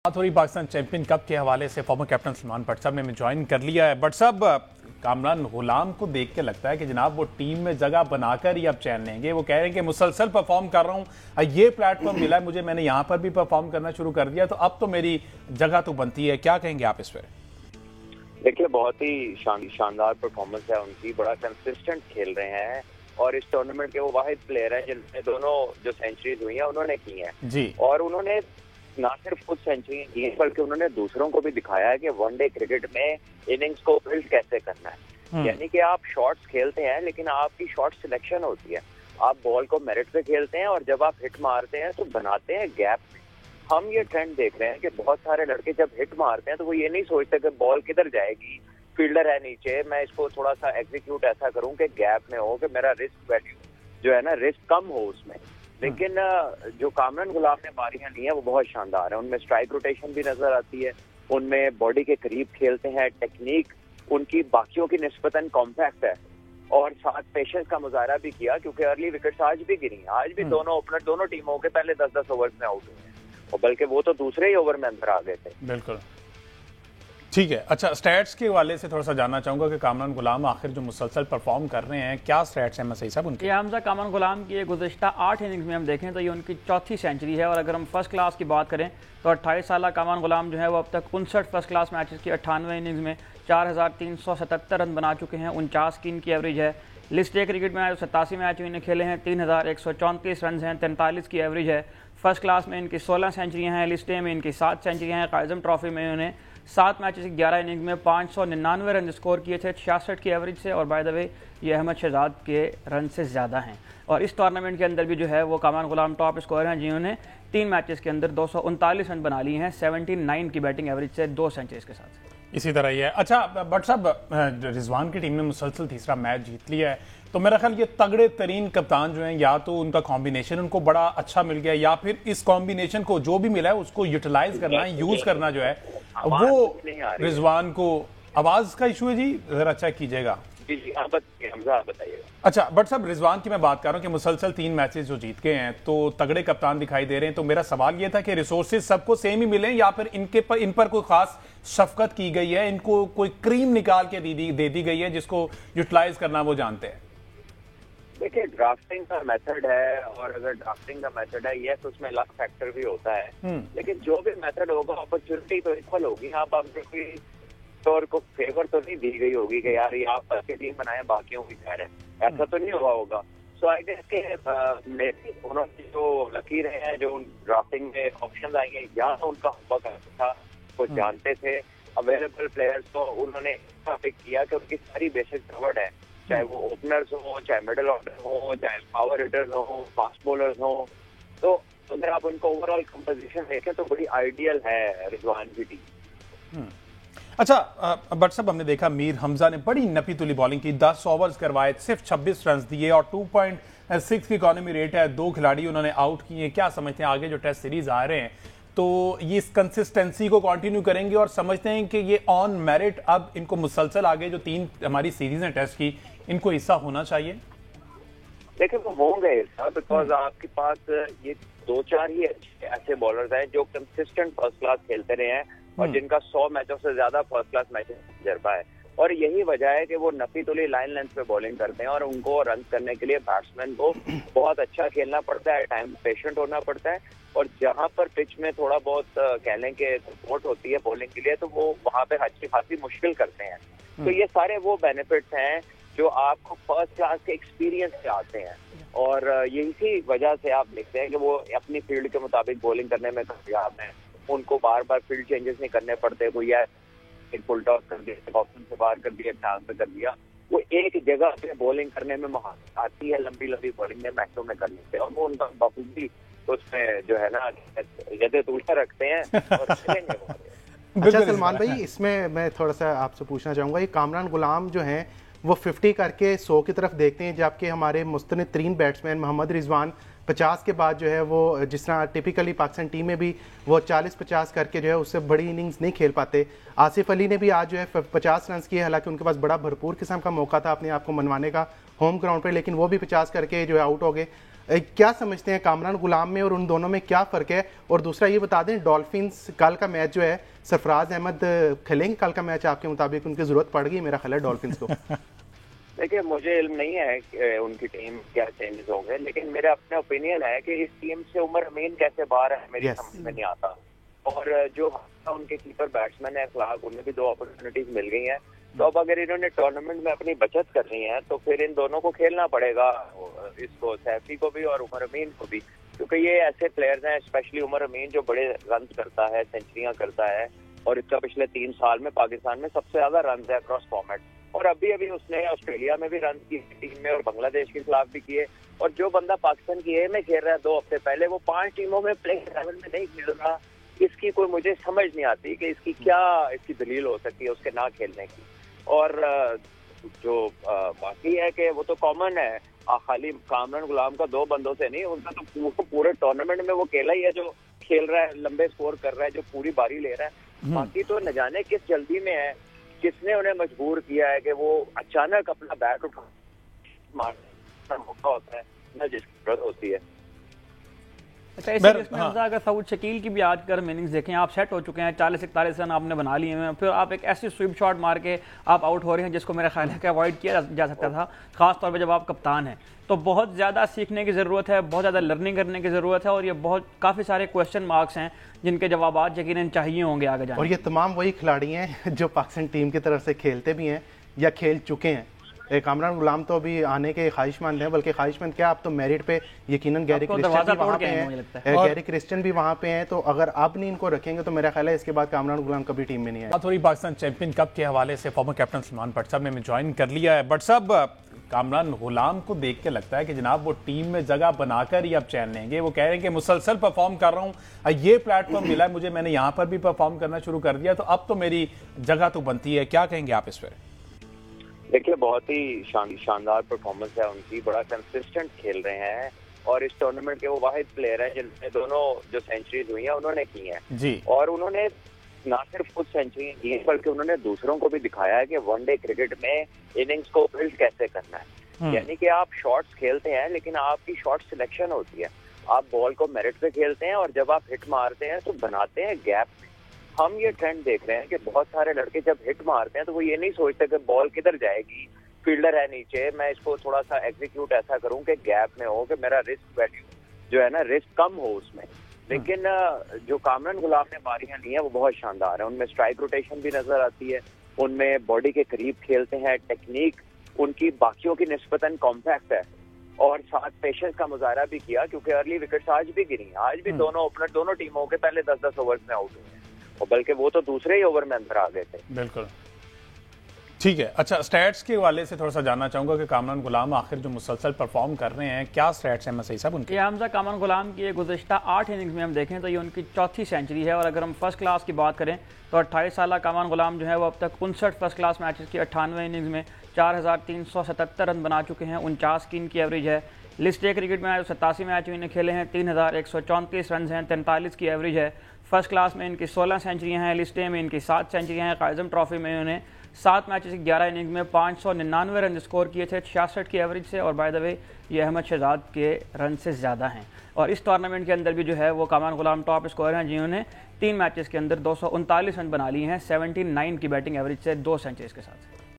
बात हो रही पाकिस्तान चैंपियन कप के हवाले से फॉर्मर कैप्टन सलमान भट्ट साहब ने ज्वाइन कर लिया है। बट साहब, कामरान गुलाम को देख के लगता है कि जनाब वो टीम में जगह बनाकर ही अब चैन लेंगे। वो कह रहे हैं कि मुसलसल परफॉर्म कर रहा हूँ, ये प्लेटफॉर्म मिला है मुझे, मैंने यहाँ पर भी परफॉर्म करना शुरू कर दिया, तो अब तो मेरी जगह तो बनती है। क्या कहेंगे आप इस पर? देखिए, बहुत ही शानदार परफॉर्मेंस है उनकी, बड़ा कंसिस्टेंट खेल रहे हैं और इस टूर्नामेंट के वो वाहिद प्लेयर हैं जिनने दोनों जो सेंचुरीज हुई हैं उन्होंने की हैं जी। और उन्होंने ना सिर्फ खुद सेंचुरी की है बल्कि उन्होंने दूसरों को भी दिखाया है कि वनडे क्रिकेट में इनिंग्स को बिल्ड कैसे करना है। यानी कि आप शॉट्स खेलते हैं लेकिन आपकी शॉट सिलेक्शन होती है, आप बॉल को मेरिट पे खेलते हैं और जब आप हिट मारते हैं तो बनाते हैं गैप में। हम ये ट्रेंड देख रहे हैं कि बहुत सारे लड़के जब हिट मारते हैं तो वो ये नहीं सोचते कि बॉल किधर जाएगी, फील्डर है नीचे, मैं इसको थोड़ा सा एग्जीक्यूट ऐसा करूं कि गैप में हो, कि मेरा रिस्क वैल्यू जो है ना, रिस्क कम हो उसमें। लेकिन जो कामरान गुलाम ने बारियां ली हैं वो बहुत शानदार है। उनमें स्ट्राइक रोटेशन भी नजर आती है, उनमें बॉडी के करीब खेलते हैं, टेक्निक उनकी बाकियों की निस्बतन कॉम्पैक्ट है और साथ पेशेंस का मुजाहरा भी किया, क्योंकि अर्ली विकेट्स आज भी गिरी, आज भी दोनों ओपनर दोनों टीमों के पहले 10-10 ओवर्स में आउट हुए हैं और बल्कि वो तो दूसरे ही ओवर में अंदर आ गए थे। बिल्कुल ठीक है। अच्छा, स्टैट्स के वाले से थोड़ा सा जानना चाहूंगा कि कामरान गुलाम आखिर जो मुसलसल परफॉर्म कर रहे हैं, क्या स्टैट्स हैं मसई साहब उनके? हमजा कामरान गुलाम की गुज़श्ता 8 इनिंग्स में हम देखें तो ये उनकी चौथी सेंचुरी है और अगर हम फर्स्ट क्लास की बात करें तो 28 साल कामरान गुलाम जो है वो अब तक 59 फर्स्ट क्लास मैचेस की 98 इनिंग्स में 4377 रन बना चुके हैं, 49 की इनकी एवरेज है। लिस्ट ए क्रिकेट में 87 मैच इन्हें खेले हैं, 3134 रन हैं, 43 की एवरेज है। फर्स्ट क्लास में इनकी 16 सेंचुरियाँ हैं, लिस्ट ए में इनकी 7 सेंचुरियाँ हैं। कायज़म ट्रॉफी में इन्होंने 7 मैचेस 11 इनिंग्स में 599 रन स्कोर किए थे 66 की एवरेज से, और बाय द वे ये अहमद शहजाद के रन से ज़्यादा हैं। और इस टूर्नामेंट के अंदर भी जो है वो कामरान गुलाम टॉप स्कोर हैं जिन्होंने 3 मैचेस के अंदर 239 रन बना लिए हैं 79 की बैटिंग एवरेज से 2 सेंचुरीज के साथ। इसी तरह ही है। अच्छा बट साहब, रिजवान की टीम ने मुसलसल तीसरा मैच जीत लिया है, तो मेरा ख्याल ये तगड़े तरीन कप्तान जो हैं, या तो उनका कॉम्बिनेशन उनको बड़ा अच्छा मिल गया या फिर इस कॉम्बिनेशन को जो भी मिला है उसको यूटिलाइज करना है, यूज करना जो है वो रिजवान को। आवाज का इशू है जी, जरा चेक कीजिएगा। अच्छा बट साहब, रिजवान की मैं बात कर रहा हूँ कि मुसलसल 3 मैचेस जो जीत गए हैं तो तगड़े कप्तान दिखाई दे रहे हैं, तो मेरा सवाल ये था कि रिसोर्सेज सबको सेम ही मिले या फिर इन पर कोई खास शफकत की गई है, इनको कोई क्रीम निकाल के दे दी गई है जिसको यूटिलाइज करना वो जानते हैं? देखिए, ड्राफ्टिंग का मेथड है और अगर ड्राफ्टिंग का मेथड है ये तो उसमें लक फैक्टर भी होता है, लेकिन जो भी मेथड होगा अपॉर्चुनिटी तो इक्वल होगी। आप कोई और को फेवर तो नहीं दी गई होगी कि यार ये आप अच्छी टीम बनाए बाकियों की खैर है, ऐसा तो नहीं हुआ होगा। सो आई गेस के उन्होंने जो लकीर हैं, जो ड्राफ्टिंग में ऑप्शन आएंगे, यहाँ उनका होमवर्क था, वो जानते थे अवेलेबल प्लेयर्स, तो उन्होंने पिक किया कि उनकी सारी बेसिक कवर्ड है, चाहे वो ओपनर्स हो, चाहे मिडिल ऑर्डर हो, चाहे पावर हिटर्स हो, फास्ट बॉलर्स हो। तो अगर आप उनको ओवरऑल कंपोजिशन देखें तो बड़ी आइडियल है रिजवान की टीम। अच्छा बट साहब, हमने देखा मीर हमजा ने बड़ी नपी तुली बॉलिंग की, 10 ओवर्स करवाए, सिर्फ 26 रन दिए और 2.6 की इकोनॉमी रेट है। 2 खिलाड़ी उन्होंने आउट किए। क्या समझते हैं आगे जो टेस्ट सीरीज आ रहे हैं तो ये इस कंसिस्टेंसी को कंटिन्यू करेंगे और समझते हैं कि ये ऑन मेरिट अब इनको मुसलसल आगे जो 3 हमारी सीरीज हैं टेस्ट की, इनको हिस्सा होना चाहिए? देखिए, वो होंगे हिस्सा, बिकॉज आपके पास ये 2-4 ही ऐसे बॉलर्स हैं जो कंसिस्टेंट फर्स्ट क्लास खेलते रहे हैं और जिनका 100 मैचों से ज्यादा फर्स्ट क्लास मैचेस तजुर्बा है, और यही वजह है कि वो नपी तुली लाइन लेंथ पे बॉलिंग करते हैं और उनको रन करने के लिए बैट्समैन को बहुत अच्छा खेलना पड़ता है, टाइम पेशेंट होना पड़ता है, और जहां पर पिच में थोड़ा बहुत कह लें कि सपोर्ट होती है बॉलिंग के लिए तो वो वहां पे अच्छी खासी मुश्किल करते हैं। तो ये सारे वो बेनिफिट्स हैं जो आपको फर्स्ट क्लास के एक्सपीरियंस से आते हैं, और यही वजह से आप देखते हैं कि वो अपनी फील्ड के मुताबिक बॉलिंग करने में कामयाब हैं। उनको बार बार फील्ड चेंजेस नहीं करने पड़ते, कोई एक फुल टॉस कर दिया, ऑप्शन से बाहर कर दिया, चांस पे कर दिया, वो एक जगह पे बॉलिंग करने में महारत आती है, लंबी लंबी बॉलिंग में मैचों में करने से, और वो उनका बखूबी उसमें जो है ना जदे तूशा रखते हैं और अच्छा सलमान भाई, इसमें मैं थोड़ा सा आपसे पूछना चाहूँगा, ये कामरान गुलाम जो हैं वो 50 करके 100 की तरफ देखते हैं, जबकि हमारे मुस्तनद तरीन बैट्समैन मोहम्मद रिजवान 50 के बाद जो है वो जिस तरह टिपिकली पाकिस्तान टीम में भी वो 40-50 करके जो है उससे बड़ी इनिंग्स नहीं खेल पाते। आसिफ अली ने भी आज जो है 50 रन किए, हालांकि उनके पास बड़ा भरपूर किस्म का मौका था अपने आप को मनवाने का होम ग्राउंड पे, लेकिन वो भी 50 करके जो है आउट हो गए। क्या समझते हैं कामरान गुलाम में और उन दोनों में क्या फ़र्क है? और दूसरा ये बता दें, डॉल्फिन्स कल का मैच जो है सरफराज अहमद खेलेंगे कल का मैच आपके मुताबिक? उनकी ज़रूरत पड़ गई मेरा ख्याल है डॉल्फिन्स को। देखिए, मुझे इल्म नहीं है कि उनकी टीम क्या चेंजेस होंगे, लेकिन मेरा अपना ओपिनियन है कि इस टीम से उमर अमीन कैसे बाहर है मेरी समझ में नहीं आता। और जो उनके कीपर बैट्समैन है अखलाक, उन्हें भी 2 अपॉर्चुनिटीज मिल गई हैं। तो अब अगर इन्होंने टूर्नामेंट में अपनी बचत करनी है तो फिर इन दोनों को खेलना पड़ेगा, इसको सैफी को भी और उमर अमीन को भी, क्योंकि ये ऐसे प्लेयर्स हैं, स्पेशली उमर अमीन जो बड़े रन करता है, सेंचुरियां करता है, और इसका पिछले 3 साल में पाकिस्तान में सबसे ज्यादा रन है अक्रॉस फॉर्मेट। और अभी उसने ऑस्ट्रेलिया में भी रन किए टीम में और बांग्लादेश के खिलाफ भी किए। और जो बंदा पाकिस्तान की ए में खेल रहा है 2 हफ्ते पहले, वो 5 टीमों में प्लेइंग 11 में नहीं खेल रहा। इसकी कोई मुझे समझ नहीं आती कि इसकी क्या इसकी दलील हो सकती है उसके ना खेलने की। और जो बाकी है कि वो तो कॉमन है, खाली कामरान गुलाम का 2 बंदों से नहीं, उनका तो पूरे टूर्नामेंट में वो अकेला ही है जो खेल रहा है, लंबे स्कोर कर रहा है, जो पूरी बारी ले रहा है। बाकी तो न जाने किस जल्दी में है, किसने उन्हें मजबूर किया है कि वो अचानक अपना बैट उठा मारने मौका होता है न जिसकी जरूरत होती है। अच्छा, इसी केस में अगर सऊद शकील की भी आज कर इनिंग्स देखें, आप सेट हो चुके हैं, 40-41 रन आपने बना लिए हैं, फिर आप एक ऐसी स्वीप शॉट मार के आप आउट हो रहे हैं जिसको मेरा ख्याल है कि अवॉइड किया जा सकता था, खासतौर पर जब आप कप्तान हैं। तो बहुत ज़्यादा सीखने की ज़रूरत है, बहुत ज़्यादा लर्निंग करने की ज़रूरत है, और ये काफ़ी सारे क्वेश्चन मार्क्स हैं जिनके जवाब यकीनन चाहिए होंगे आगे जाने। और ये तमाम वही खिलाड़ी हैं जो पाकिस्तान टीम की तरफ से खेलते भी हैं या खेल चुके हैं। कामरान गुलाम तो अभी आने के ख्वाहिशमंद हैं, बल्कि ख्वाहिशमंद क्या, अब तो मेरिट पे यकीनन गैरी क्रिस्टियन भी वहाँ पे हैं, गैरी क्रिस्टियन भी वहाँ पे हैं। तो अगर अब नहीं इनको रखेंगे तो मेरा ख्याल है इसके बाद कामरान गुलाम कभी टीम में नहीं आएगा। थोड़ी पाकिस्तान चैंपियन कप के हवाले से फॉर्मर कैप्टन सलमान भट्ट साहब ने ज्वाइन कर लिया है। भट्ट साहब, कामरान गुलाम को देख के लगता है कि जनाब वो टीम में जगह बनाकर ही अब चैन लेंगे। वो कह रहे हैं कि मुसलसल परफॉर्म कर रहा हूँ, ये प्लेटफॉर्म मिला है मुझे, मैंने यहाँ पर भी परफॉर्म करना शुरू कर दिया, तो अब तो मेरी जगह तो बनती है। क्या कहेंगे आप इस पर? देखिए, बहुत ही शानदार परफॉर्मेंस है उनकी, बड़ा कंसिस्टेंट खेल रहे हैं, और इस टूर्नामेंट के वो वाहिद प्लेयर हैं जिनमें दोनों जो सेंचुरीज हुई हैं उन्होंने की हैं जी। और उन्होंने ना सिर्फ खुद सेंचुरी की है, बल्कि उन्होंने दूसरों को भी दिखाया है कि वनडे क्रिकेट में इनिंग्स को बिल्ड कैसे करना है। यानी कि आप शॉट्स खेलते हैं, लेकिन आपकी शॉट सिलेक्शन होती है, आप बॉल को मेरिट पे खेलते हैं, और जब आप हिट मारते हैं तो बनाते हैं गैप में। हम ये ट्रेंड देख रहे हैं कि बहुत सारे लड़के जब हिट मारते हैं तो वो ये नहीं सोचते कि बॉल किधर जाएगी, फील्डर है नीचे, मैं इसको थोड़ा सा एग्जीक्यूट ऐसा करूं कि गैप में हो, कि मेरा रिस्क वैल्यू जो है ना, रिस्क कम हो उसमें। लेकिन जो कामरान गुलाम ने बारियां ली हैं वो बहुत शानदार है। उनमें स्ट्राइक रोटेशन भी नजर आती है, उनमें बॉडी के करीब खेलते हैं, टेक्निक उनकी बाकियों की निस्बतन कॉम्पैक्ट है, और साथ पेशेंस का मुजाहरा भी किया, क्योंकि अर्ली विकेट्स आज भी गिरी, आज भी दोनों ओपनर दोनों टीमों के पहले 10-10 ओवर्स में आउट हुए हैं, और बल्कि वो तो दूसरे ही ओवर में अंदर आ गए थे। बिल्कुल ठीक है। अच्छा, स्टैट्स के वाले से थोड़ा सा जानना चाहूंगा कि कामरान गुलाम आखिर जो मुसलसल परफॉर्म कर रहे हैं, क्या स्टैट्स हैं मसई साहब उनके? हमजा कामरान गुलाम की गुज़श्ता 8 इनिंग्स में हम देखें तो ये उनकी 4थी सेंचुरी है, और अगर हम फर्स्ट क्लास की बात करें तो 28 साल कामरान गुलाम जो है वो अब तक 59 फर्स्ट क्लास मैचेस की 98 इनिंग्स में 4377 रन बना चुके हैं, 49 की इनकी एवरेज है। लिस्ट ए क्रिकेट में 87 मैच इन्हें खेले हैं, 3134 रन हैं, 43 की एवरेज है। फर्स्ट क्लास में इनकी 16 सेंचुरियाँ हैं, लिस्ट ए में इनकी 7 सेंचुरियाँ हैं। कायज़म ट्रॉफी में इन्होंने 7 मैचेस 11 इनिंग्स में 599 रन स्कोर किए थे 66 की एवरेज से, और बाय द वे ये अहमद शहजाद के रन से ज़्यादा हैं। और इस टूर्नामेंट के अंदर भी जो है वो कामरान गुलाम टॉप स्कोर हैं, जिन्होंने 3 मैचेस के अंदर 239 रन बना लिए हैं 79 की बैटिंग एवरेज से 2 सेंचुरीज के साथ।